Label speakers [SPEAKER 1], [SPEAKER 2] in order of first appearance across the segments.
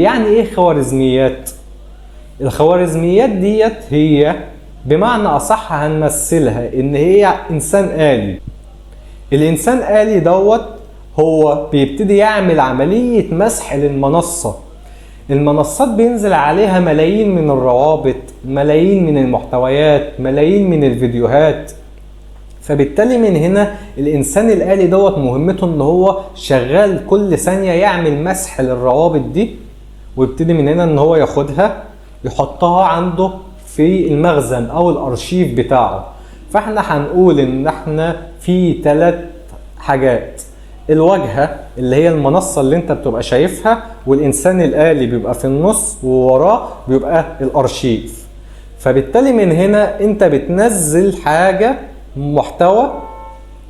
[SPEAKER 1] يعني ايه خوارزميات؟ الخوارزميات ديت هي بمعنى اصح هنمثلها ان هي انسان آلي. الانسان آلي دوت هو بيبتدي يعمل عملية مسح للمنصة. المنصات بينزل عليها ملايين من الروابط، ملايين من المحتويات، ملايين من الفيديوهات. فبالتالي من هنا الانسان الآلي دوت مهمته ان هو شغال كل ثانية يعمل مسح للروابط دي، ويبتدي من هنا ان هو ياخدها يحطها عنده في المخزن او الارشيف بتاعه. فاحنا هنقول ان احنا في 3 حاجات: الواجهة اللي هي المنصة اللي انت بتبقى شايفها، والانسان الآلي بيبقى في النص، ووراه بيبقى الارشيف. فبالتالي من هنا انت بتنزل حاجة محتوى،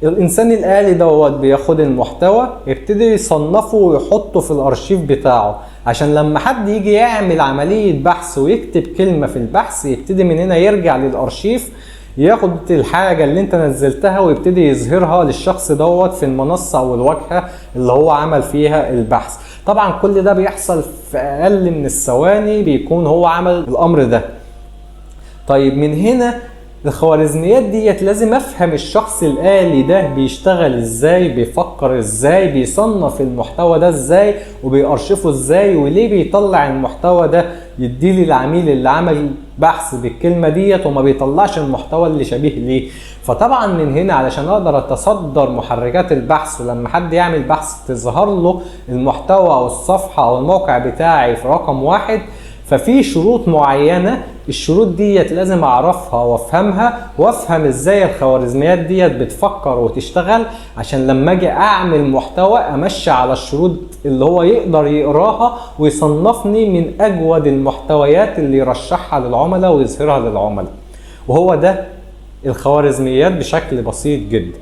[SPEAKER 1] الانسان الآلي دوت بياخد المحتوى يبتدي يصنفه ويحطه في الارشيف بتاعه، عشان لما حد يجي يعمل عملية بحث ويكتب كلمة في البحث يبتدي من هنا يرجع للارشيف، ياخد الحاجة اللي انت نزلتها ويبتدي يظهرها للشخص دوت في المنصة او الواجهة اللي هو عمل فيها البحث. طبعا كل ده بيحصل في اقل من الثواني، بيكون هو عمل الامر ده. طيب من هنا الخوارزميات ديت لازم افهم الشخص الآلي ده بيشتغل ازاي، بيفكر ازاي، بيصنف المحتوى ده ازاي، وبيأرشفه ازاي، وليه بيطلع المحتوى ده يديه للعميل اللي عمل بحث بالكلمة ديت وما بيطلعش المحتوى اللي شبيه ليه. فطبعا من هنا علشان اقدر اتصدر محركات البحث، ولما حد يعمل بحث تظهر له المحتوى او الصفحة او الموقع بتاعي في رقم 1، ففي شروط معينة. الشروط ديت لازم اعرفها وافهمها، وافهم ازاي الخوارزميات ديت بتفكر وتشتغل، عشان لما اجي اعمل محتوى امشي على الشروط اللي هو يقدر يقراها ويصنفني من اجود المحتويات اللي يرشحها للعملاء ويظهرها للعملاء. وهو ده الخوارزميات بشكل بسيط جدا.